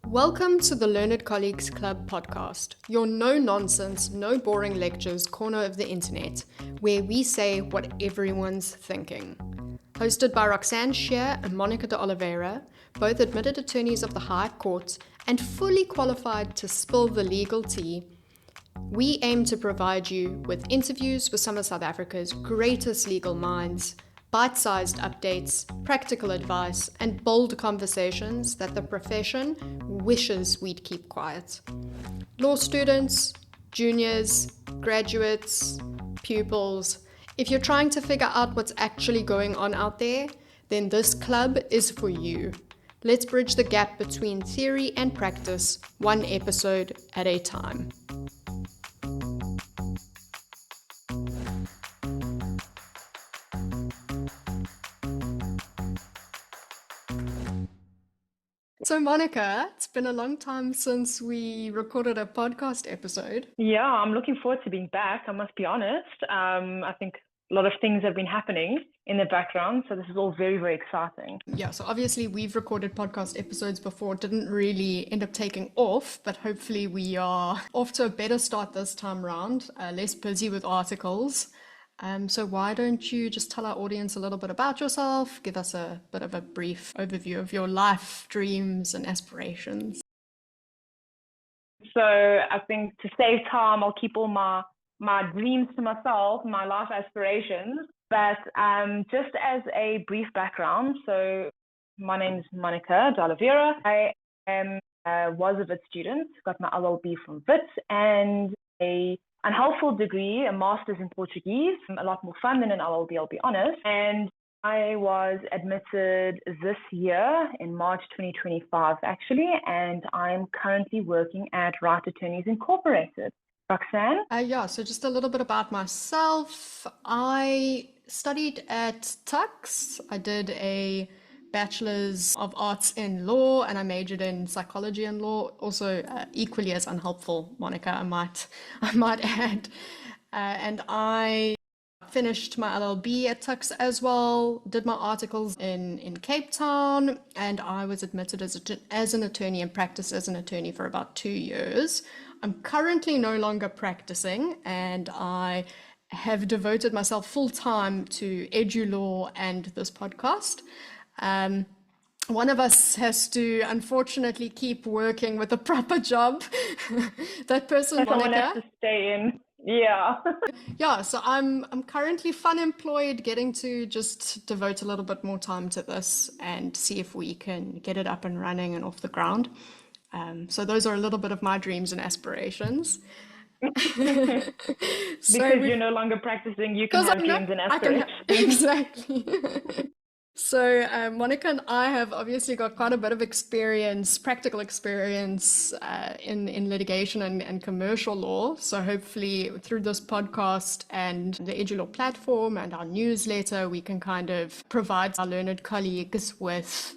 Welcome to the Learned Colleagues Club podcast, your no-nonsense, no boring lectures corner of the internet, where we say what everyone's thinking. Hosted by Roxanne and Mónica de Oliveira, both admitted attorneys of the High Court and fully qualified to spill the legal tea, we aim to provide you with interviews with some of South Africa's greatest legal minds, bite-sized updates, practical advice, and bold conversations that the profession wishes we'd keep quiet. Law students, juniors, graduates, pupils, if you're trying to figure out what's actually going on out there, then this club is for you. Let's bridge the gap between theory and practice, one episode at a time. So Mónica, it's been a long time since we recorded a podcast episode. Yeah, I'm looking forward to being back, I must be honest. I think a lot of things have been happening in the background, so this is all very, very exciting. Yeah, so obviously we've recorded podcast episodes before, didn't really end up taking off, but hopefully we are off to a better start this time around, less busy with articles. So why don't you just tell our audience a little bit about yourself, give us a bit of a brief overview of your life, dreams and aspirations. So I think to save time, I'll keep all my dreams to myself, my life aspirations. But just as a brief background, so my name is Mónica de Oliveira. I was a Wits student, got my LLB from Wits and a unhelpful degree, a master's in Portuguese, a lot more fun than an LLB, I'll be honest. And I was admitted this year in March 2025, actually, and I'm currently working at Right Attorneys Incorporated. Roxanne? So just a little bit about myself. I studied at Tux. I did a Bachelor's of Arts in Law and I majored in Psychology and Law. Also equally as unhelpful, Mónica, I might add. And I finished my LLB at Tux as well, did my articles in Cape Town, and I was admitted as an attorney and practiced as an attorney for about 2 years. I'm currently no longer practicing, and I have devoted myself full time to EduLaw and this podcast. One of us has to unfortunately keep working with a proper job. That person, Mónica. Someone has to stay in. Yeah. Yeah, so I'm currently fun employed, getting to just devote a little bit more time to this and see if we can get it up and running and off the ground. So those are a little bit of my dreams and aspirations. Because you're no longer practicing, you can have dreams and aspirations. Exactly. So Mónica and I have obviously got quite a bit of experience, practical experience in litigation and commercial law. So hopefully through this podcast and the EduLaw platform and our newsletter, we can kind of provide our learned colleagues with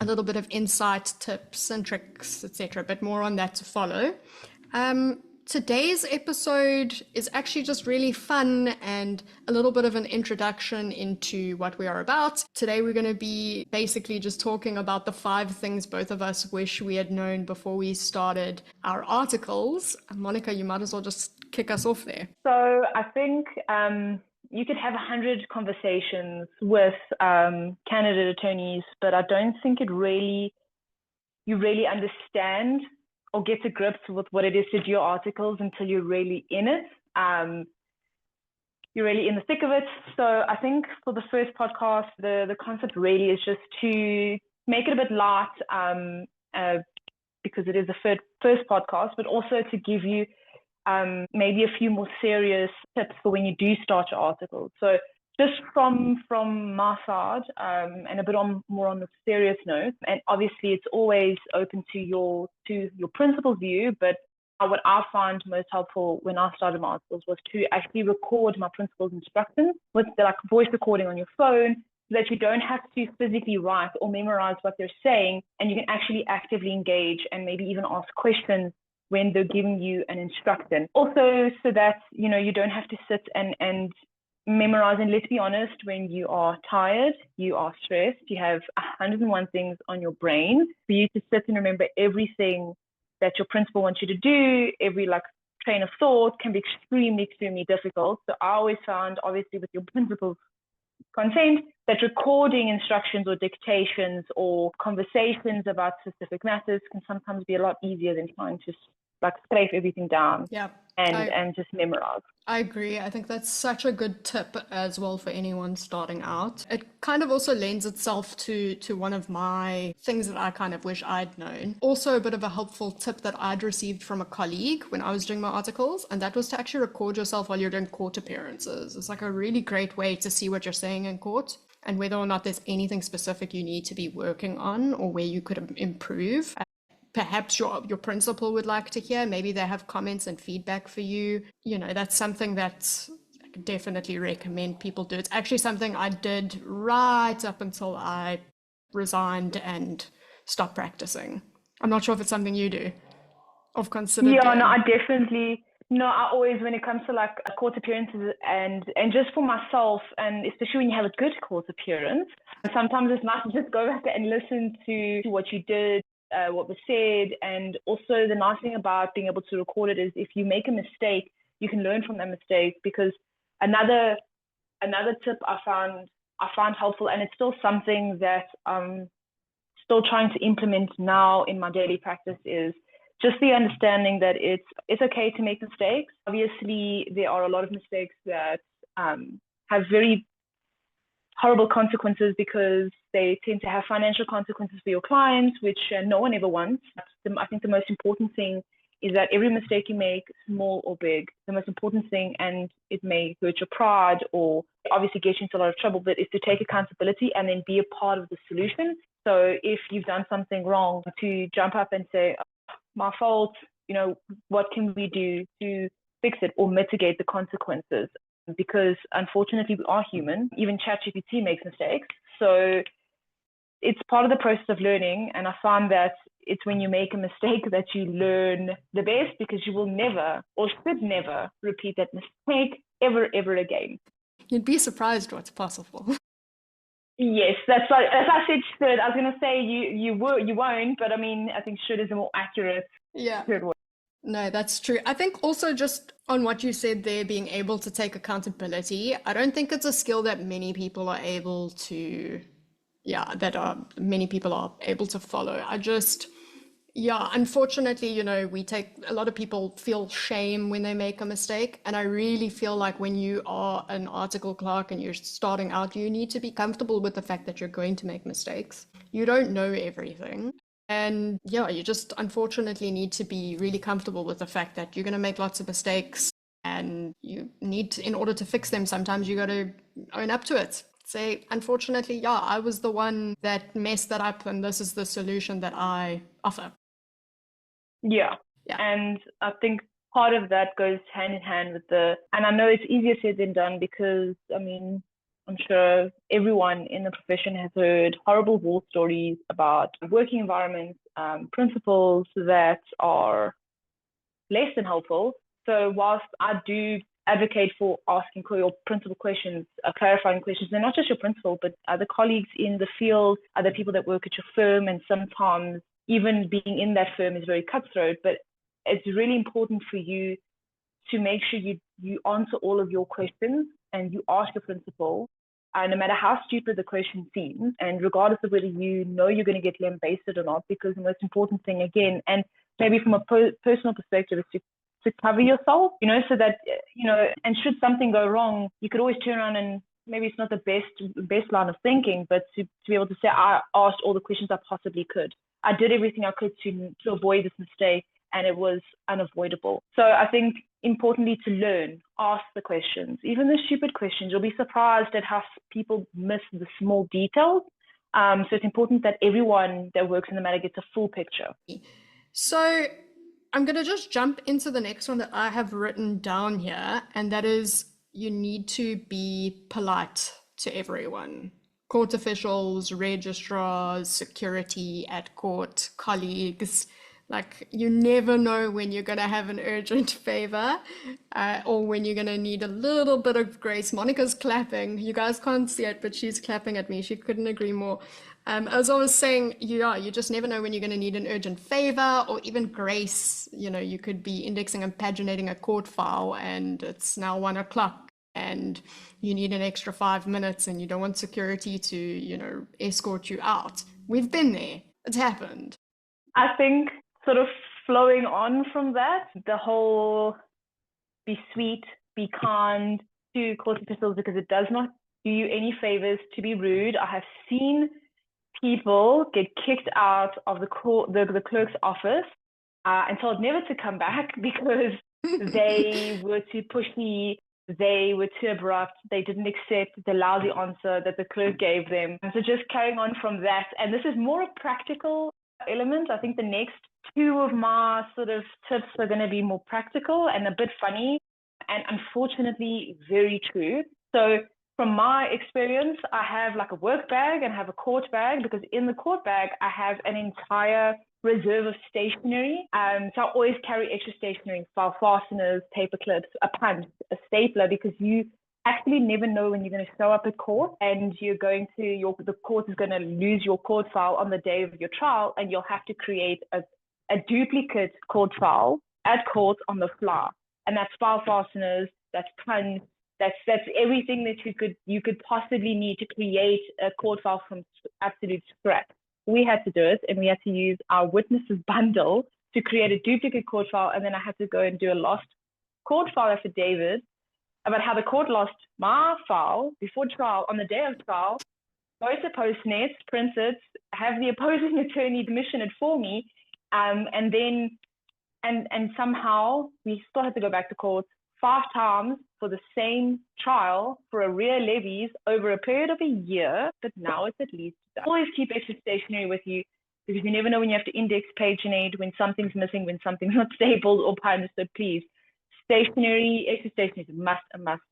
a little bit of insight, tips and tricks, etc. But more on that to follow. Today's episode is actually just really fun and a little bit of an introduction into what we are about. Today we're going to be basically just talking about the 5 things both of us wish we had known before we started our articles. Mónica, you might as well just kick us off there. So I think you could have 100 conversations with candidate attorneys, but I don't think you really understand or get to grips with what it is to do your articles until you're really in it. You're really in the thick of it. So I think for the first podcast, the concept really is just to make it a bit light because it is the first podcast, but also to give you maybe a few more serious tips for when you do start your articles. So just from my side, and a bit more on the serious note, and obviously it's always open to your principal's view, but what I find most helpful when I started my articles was to actually record my principal's instructions with like voice recording on your phone, so that you don't have to physically write or memorize what they're saying, and you can actually actively engage and maybe even ask questions when they're giving you an instruction. Also, so that you don't have to sit and memorizing, let's be honest, when you are tired, you are stressed, you have 101 things on your brain. For you to sit and remember everything that your principal wants you to do, every like train of thought can be extremely, extremely difficult. So I always found, obviously with your principal's consent, that recording instructions or dictations or conversations about specific matters can sometimes be a lot easier than trying to like scrape everything down and just memorize. I agree. I think that's such a good tip as well for anyone starting out. It kind of also lends itself to one of my things that I kind of wish I'd known. Also a bit of a helpful tip that I'd received from a colleague when I was doing my articles, and that was to actually record yourself while you're doing court appearances. It's like a really great way to see what you're saying in court and whether or not there's anything specific you need to be working on or where you could improve. Perhaps your principal would like to hear. Maybe they have comments and feedback for you. You know, that's something that I could definitely recommend people do. It's actually something I did right up until I resigned and stopped practicing. I'm not sure if it's something you do or considered Yeah, doing. no, I definitely, no, I always, when it comes to like court appearances and just for myself, and especially when you have a good court appearance, sometimes it's nice to just go back and listen to what you did, what was said. And also the nice thing about being able to record it is if you make a mistake, you can learn from that mistake. Because another tip I found helpful, and it's still something that I'm still trying to implement now in my daily practice, is just the understanding that it's okay to make mistakes. Obviously, there are a lot of mistakes that have very horrible consequences because they tend to have financial consequences for your clients, which no one ever wants. I think the most important thing is that every mistake you make, small or big, the most important thing, and it may hurt your pride or obviously get you into a lot of trouble, but is to take accountability and then be a part of the solution. So if you've done something wrong, to jump up and say, oh, my fault, you know, what can we do to fix it or mitigate the consequences? Because unfortunately we are human. Even ChatGPT makes mistakes. So it's part of the process of learning. And I find that it's when you make a mistake that you learn the best, because you will never or should never repeat that mistake ever again. You'd be surprised what's possible. Yes, that's like, as I said, should. I was going to say you won't, but I mean, I think should is a more accurate word. No, that's true. I think also just on what you said there, being able to take accountability, I don't think it's a skill that many people are able to, many people are able to follow. Unfortunately, you know, a lot of people feel shame when they make a mistake. And I really feel like when you are an article clerk and you're starting out, you need to be comfortable with the fact that you're going to make mistakes. You don't know everything. And you just unfortunately need to be really comfortable with the fact that you're going to make lots of mistakes, and you need to, in order to fix them, sometimes you got to own up to it. Say, unfortunately, I was the one that messed that up, and this is the solution that I offer. Yeah. And I think part of that goes hand in hand with and I know it's easier said than done, because I mean, I'm sure everyone in the profession has heard horrible war stories about working environments, principals that are less than helpful. So whilst I do advocate for asking your principal questions, clarifying questions, and not just your principal, but other colleagues in the field, other people that work at your firm, and sometimes even being in that firm is very cutthroat, but it's really important for you to make sure you answer all of your questions and you ask your principal, no matter how stupid the question seems, and regardless of whether you know you're going to get lambasted or not, because the most important thing, again, and maybe from a personal perspective, is to cover yourself, you know, so that, you know, and should something go wrong, you could always turn around and maybe it's not the best line of thinking, but to be able to say, I asked all the questions I possibly could. I did everything I could to avoid this mistake, and it was unavoidable. So I think importantly to learn, ask the questions, even the stupid questions. You'll be surprised at how people miss the small details. So it's important that everyone that works in the matter gets a full picture. So I'm going to just jump into the next one that I have written down here, and that is you need to be polite to everyone. Court officials, registrars, security at court, colleagues. Like, you never know when you're going to have an urgent favor or when you're going to need a little bit of grace. Monica's clapping. You guys can't see it, but she's clapping at me. She couldn't agree more. As I was saying, you just never know when you're going to need an urgent favor or even grace. You know, you could be indexing and paginating a court file and it's now 1 o'clock and you need an extra 5 minutes and you don't want security to, escort you out. We've been there. It's happened. I think sort of flowing on from that, the whole be sweet, be kind to court officials because it does not do you any favors to be rude. I have seen people get kicked out of the clerk's office and told never to come back because they were too pushy, they were too abrupt, they didn't accept the lousy answer that the clerk gave them. And so just carrying on from that, and this is more a practical element. I think the next two of my sort of tips are going to be more practical and a bit funny and unfortunately very true. So from my experience, I have like a work bag and have a court bag because in the court bag, I have an entire reserve of stationery. So I always carry extra stationery, file fasteners, paper clips, a punch, a stapler, because you actually never know when you're going to show up at court and you're going to, the court is going to lose your court file on the day of your trial and you'll have to create a duplicate court file at court on the fly. And that's file fasteners, that's punch, that's everything that you could possibly need to create a court file from absolute scratch. We had to do it, and we had to use our witnesses bundle to create a duplicate court file, and then I had to go and do a lost court file affidavit about how the court lost my file before trial, on the day of trial, go to Postnet, print it, have the opposing attorney commission it for me, and then somehow we still had to go back to court 5 times for the same trial for arrear levies over a period of a year, but now it's at least done. Always keep extra stationery with you because you never know when you have to index, paginate, when something's missing, when something's not stapled or punched. So please, stationery, extra stationery is a must.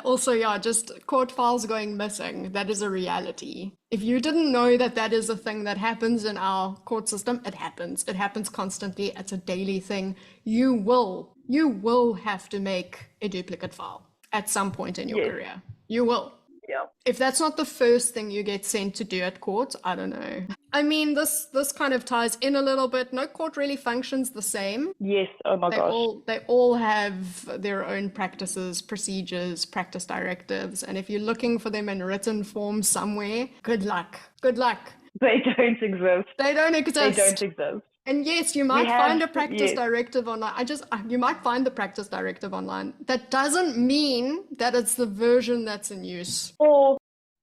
Also, just court files going missing. That is a reality. If you didn't know that is a thing that happens in our court system, it happens. It happens constantly. It's a daily thing. You will have to make a duplicate file at some point in your career. You will. Yeah. If that's not the first thing you get sent to do at court, I don't know. I mean, this kind of ties in a little bit. No court really functions the same. Yes. Oh my gosh. They all have their own practices, procedures, practice directives. And if you're looking for them in written form somewhere, good luck. Good luck. They don't exist. They don't exist. They don't exist. And yes, you might find a practice directive online. You might find the practice directive online. That doesn't mean that it's the version that's in use. Or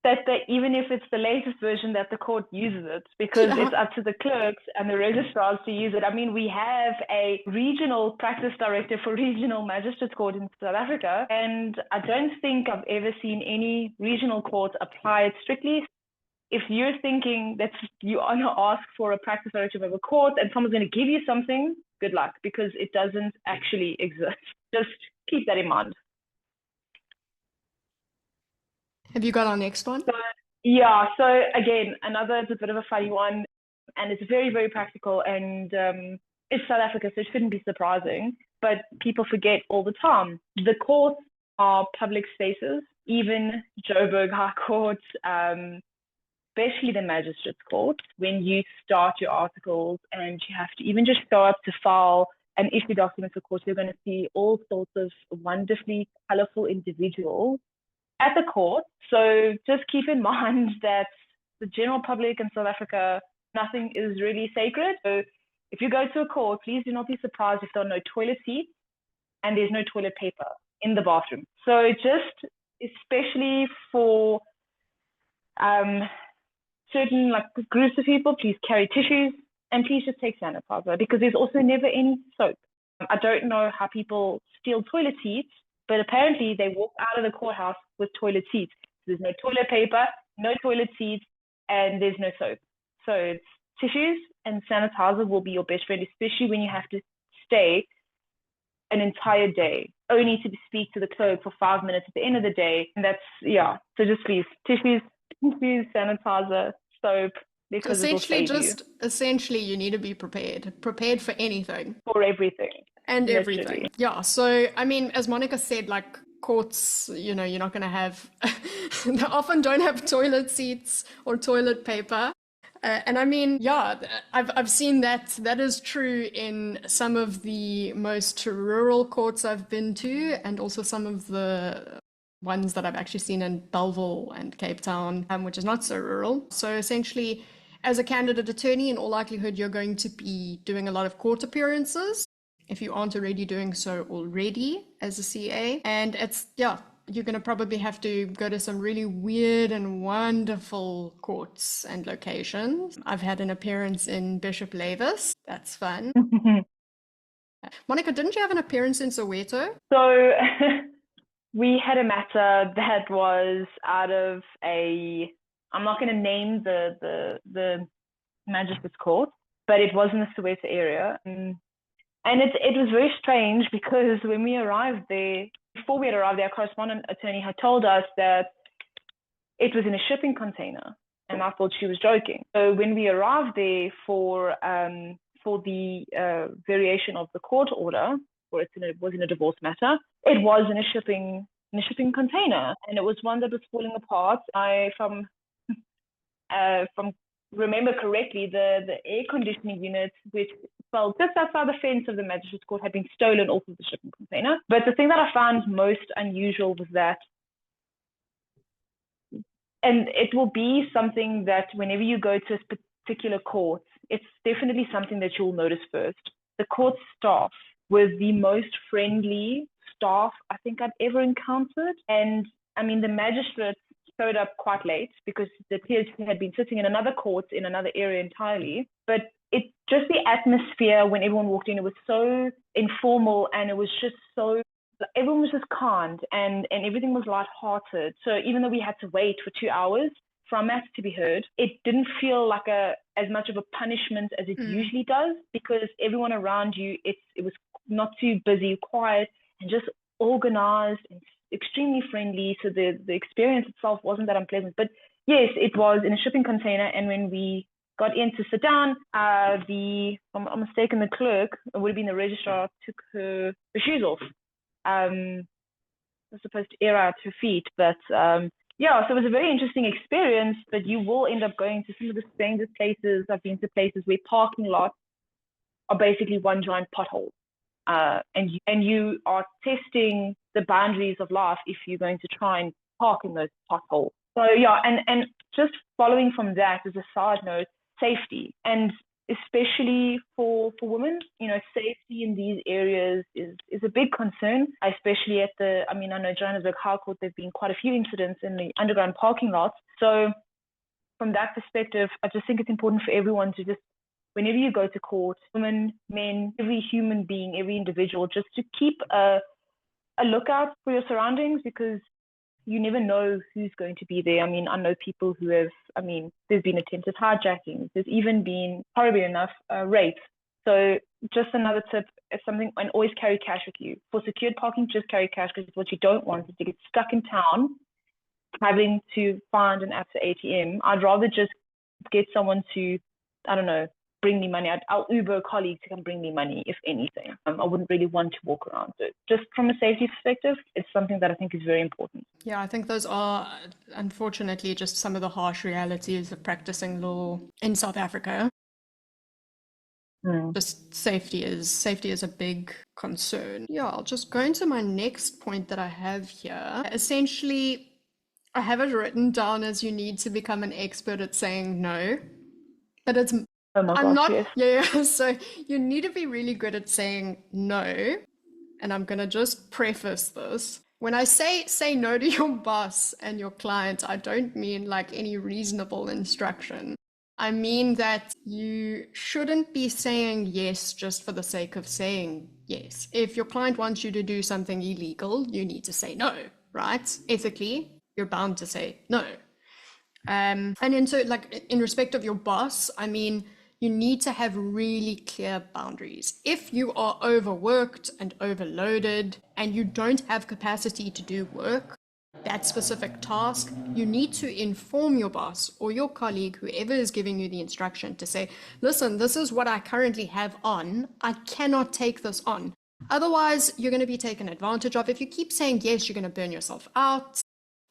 that even if it's the latest version, that the court uses it, because it's up to the clerks and the registrars to use it. I mean, we have a regional practice directive for regional magistrates court in South Africa, and I don't think I've ever seen any regional court apply it strictly. If you're thinking that you want to ask for a practice directive of a court and someone's going to give you something, good luck, because it doesn't actually exist. Just keep that in mind. Have you got our next one? So again, it's a bit of a funny one, and it's very, very practical, and it's South Africa, so it shouldn't be surprising, but people forget all the time. The courts are public spaces, even Joburg High Court, especially the magistrates court. When you start your articles and you have to even just go up to file and issue documents for court, you're going to see all sorts of wonderfully colorful individuals at the court. So just keep in mind that the general public in South Africa, nothing is really sacred. So if you go to a court, please do not be surprised if there are no toilet seats and there's no toilet paper in the bathroom. So just especially for certain groups of people, please carry tissues and please just take sanitizer, because there's also never any soap. I don't know how people steal toilet seats, but apparently they walk out of the courthouse with toilet seats. There's no toilet paper, no toilet seats, and there's no soap. So it's tissues and sanitizer will be your best friend, especially when you have to stay an entire day, only to speak to the clerk for 5 minutes at the end of the day. And so just please, tissues, sanitizer, soap, because it'll save you Essentially, you need to be prepared for anything. for everything. And Literally. everything. Yeah. So, I mean, as Monica said, like courts, you're not going to have, they often don't have toilet seats or toilet paper. And I mean, yeah, I've seen that. That is true in some of the most rural courts I've been to, and also some of the ones that I've actually seen in Belleville and Cape Town, which is not so rural. So essentially, as a candidate attorney, in all likelihood, you're going to be doing a lot of court appearances if you aren't already doing so already as a CA. And you're going to probably have to go to some really weird and wonderful courts and locations. I've had an appearance in Bishop Lavis. That's fun. Monica, didn't you have an appearance in Soweto? So we had a matter that was out of I'm not going to name the magistrate's court, but it was in the Soweto area. And it was very strange because when we arrived there, before we had arrived there, our correspondent attorney had told us that it was in a shipping container. And I thought she was joking. So when we arrived there for the variation of the court order, or it was in a divorce matter, it was in a shipping container. And it was one that was falling apart. From remember correctly, the air conditioning unit, which fell just outside the fence of the magistrate's court, had been stolen off of the shipping container. But the thing that I found most unusual was that, and it will be something that whenever you go to a particular court, it's definitely something that you'll notice first. The court staff were the most friendly staff I think I've ever encountered. And I mean, the magistrate showed up quite late because it appears he had been sitting in another court in another area entirely. But just the atmosphere when everyone walked in, it was so informal, and it was just so, everyone was just kind, and everything was lighthearted. So even though we had to wait for 2 hours for our matter to be heard, it didn't feel like as much of a punishment as it usually does, because everyone around you, it was not too busy, quiet, and just organized and extremely friendly. So the experience itself wasn't that unpleasant. But yes, it was in a shipping container, and when we got in to sit down, if I'm mistaken, the clerk, it would have been the registrar, took her shoes off. Was supposed to air out her feet, but so it was a very interesting experience. But you will end up going to some of the strangest places. I've been to places where parking lots are basically one giant pothole, and you are testing the boundaries of life if you're going to try and park in those potholes. So and just following from that, as a side note, safety, and especially for women, safety in these areas is a big concern, especially I know Johannesburg High Court, there've been quite a few incidents in the underground parking lots. So from that perspective, I just think it's important for everyone to just, whenever you go to court, women, men, every human being, every individual, just to keep a lookout for your surroundings, because you never know who's going to be there. I mean, I know people who have, there's been attempted hijackings. There's even been, horribly enough, rapes. So just another tip, is something, and always carry cash with you. For secured parking, just carry cash, because what you don't want is to get stuck in town, having to find an after ATM. I'd rather just get someone to, bring me money. I'll Uber a colleague to come bring me money, if anything. I wouldn't really want to walk around. So just from a safety perspective, it's something that I think is very important. Yeah, I think those are, unfortunately, just some of the harsh realities of practicing law in South Africa. Just safety is a big concern. Yeah, I'll just go into my next point that I have here. Essentially, I have it written down as you need to become an expert at saying no, but it's Oh my gosh, yes. Yeah, so you need to be really good at saying no. And I'm going to just preface this. When I say no to your boss and your client, I don't mean like any reasonable instruction. I mean that you shouldn't be saying yes just for the sake of saying yes. If your client wants you to do something illegal, you need to say no, right? Ethically, you're bound to say no. And in respect of your boss, you need to have really clear boundaries. If you are overworked and overloaded and you don't have capacity to do work, that specific task, you need to inform your boss or your colleague, whoever is giving you the instruction, to say, listen, this is what I currently have on. I cannot take this on. Otherwise, you're going to be taken advantage of. If you keep saying yes, you're going to burn yourself out.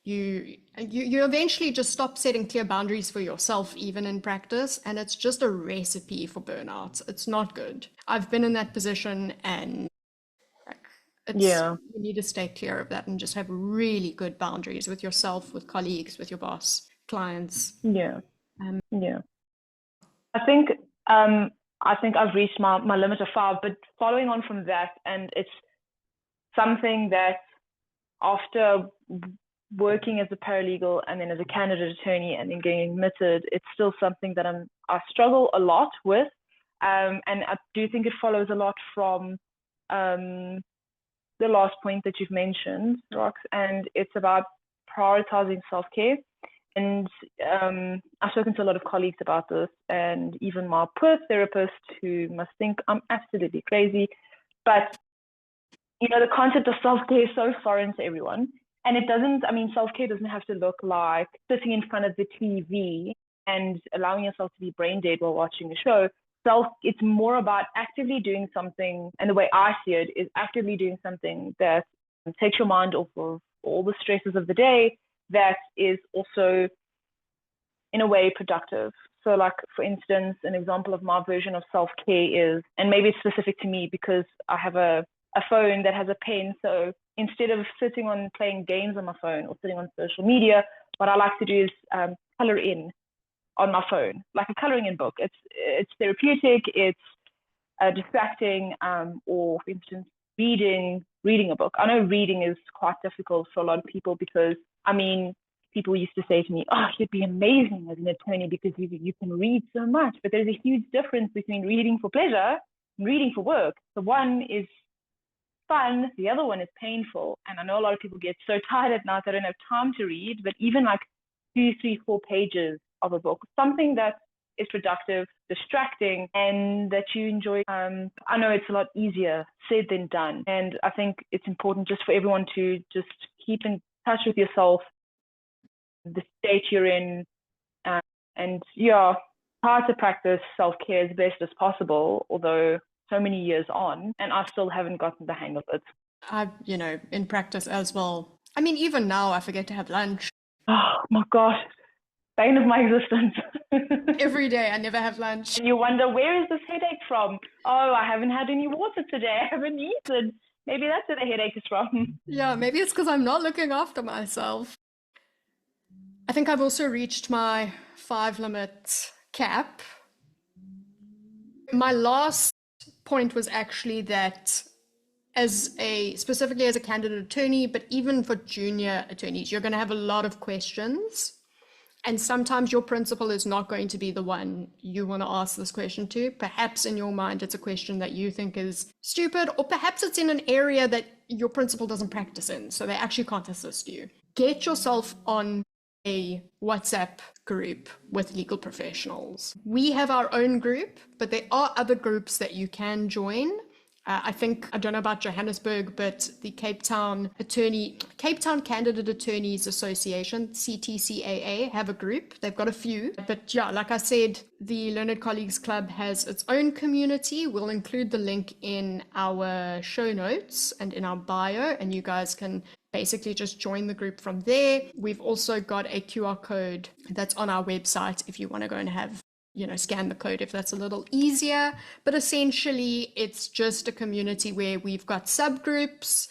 You eventually just stop setting clear boundaries for yourself, even in practice, and it's just a recipe for burnout. It's not good. I've been in that position, and Yeah. you need to stay clear of that and just have really good boundaries with yourself, with colleagues, with your boss, clients. Yeah. Um, Yeah. I think I've reached my limit of 5, but following on from that, and it's something that after working as a paralegal and then as a candidate attorney and then getting admitted, it's still something that I struggle a lot with. And I do think it follows a lot from the last point that you've mentioned, Rox, and it's about prioritizing self-care. And I've spoken to a lot of colleagues about this, and even my poor therapist, who must think I'm absolutely crazy. But, the concept of self-care is so foreign to everyone. And self-care doesn't have to look like sitting in front of the TV and allowing yourself to be brain dead while watching a show. It's more about actively doing something, and the way I see it is actively doing something that takes your mind off of all the stresses of the day, that is also in a way productive. So like, for instance, an example of my version of self-care is, and maybe it's specific to me because I have a phone that has a pen. So instead of sitting on playing games on my phone or sitting on social media, what I like to do is color in on my phone, like a coloring in book. It's therapeutic, it's distracting, or for instance, reading a book. I know reading is quite difficult for a lot of people because, people used to say to me, oh, you'd be amazing as an attorney because you can read so much. But there's a huge difference between reading for pleasure and reading for work. The one is fun, the other one is painful. And I know a lot of people get so tired at night they don't have time to read, but even like 2, 3, 4 pages of a book, something that is productive, distracting, and that you enjoy. I know it's a lot easier said than done. And I think it's important just for everyone to just keep in touch with yourself, the state you're in, and try to practice self-care as best as possible, although so many years on, and I still haven't gotten the hang of it. In practice as well. Even now, I forget to have lunch. Oh my gosh, bane of my existence. Every day, I never have lunch. And you wonder, where is this headache from? Oh, I haven't had any water today. I haven't eaten. Maybe that's where the headache is from. Yeah, maybe it's because I'm not looking after myself. I think I've also reached my 5 limit cap. My last point was actually that specifically as a candidate attorney, but even for junior attorneys, you're going to have a lot of questions. And sometimes your principal is not going to be the one you want to ask this question to. Perhaps in your mind, it's a question that you think is stupid, or perhaps it's in an area that your principal doesn't practice in, so they actually can't assist you. Get yourself on a WhatsApp group with legal professionals. We have our own group, but there are other groups that you can join. I don't know about Johannesburg, but the Cape Town Candidate Attorneys Association, CTCAA, have a group. They've got a few. But yeah, like I said, the Learned Colleagues Club has its own community. We'll include the link in our show notes and in our bio, and you guys can basically just join the group from there. We've also got a QR code that's on our website if you want to go and have scan the code if that's a little easier. But essentially, it's just a community where we've got subgroups.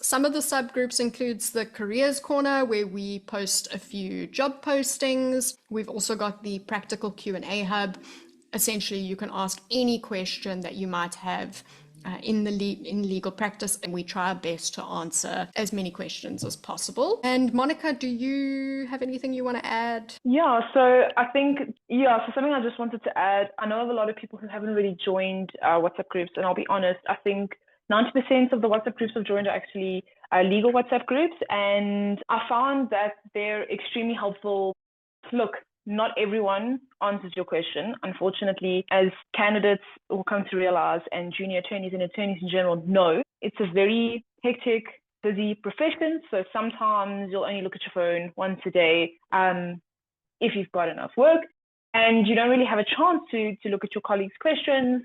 Some of the subgroups includes the Careers Corner, where we post a few job postings. We've also got the Practical Q&A Hub. Essentially, you can ask any question that you might have in legal practice, and we try our best to answer as many questions as possible. And Monica, do you have anything you want to add? So I think, so something I just wanted to add, I know of a lot of people who haven't really joined WhatsApp groups, and I'll be honest, I think 90% of the WhatsApp groups I've joined are actually legal WhatsApp groups, and I found that they're extremely helpful. Look, not everyone answers your question, unfortunately, as candidates will come to realize, and junior attorneys and attorneys in general know, it's a very hectic busy profession. So sometimes you'll only look at your phone once a day if you've got enough work. And you don't really have a chance to look at your colleagues' questions,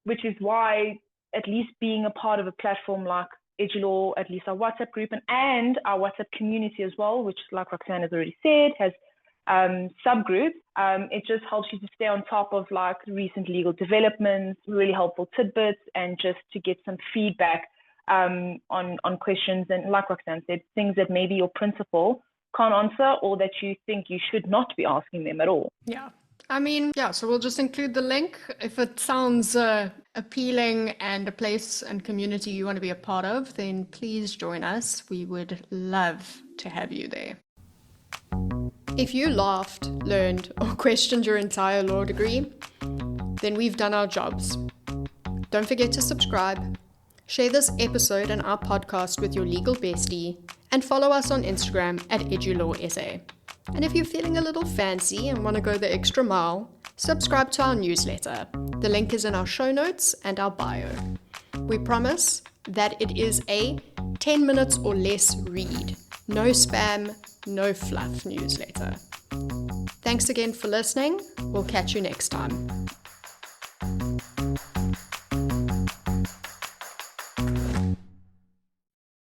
which is why at least being a part of a platform like EduLaw, at least our WhatsApp group and our WhatsApp community as well, which like Roxanne has already said, has subgroups. It just helps you to stay on top of like recent legal developments, really helpful tidbits, and just to get some feedback on questions. And like Roxanne said, things that maybe your principal can't answer or that you think you should not be asking them at all. Yeah. I mean, yeah, so we'll just include the link. If it sounds appealing and a place and community you want to be a part of, then please join us. We would love to have you there. If you laughed, learned, or questioned your entire law degree, then we've done our jobs. Don't forget to subscribe, share this episode and our podcast with your legal bestie, and follow us on Instagram at EduLawSA. And if you're feeling a little fancy and want to go the extra mile, subscribe to our newsletter. The link is in our show notes and our bio. We promise that it is a 10 minutes or less read. No spam, no fluff newsletter. Thanks again for listening. We'll catch you next time.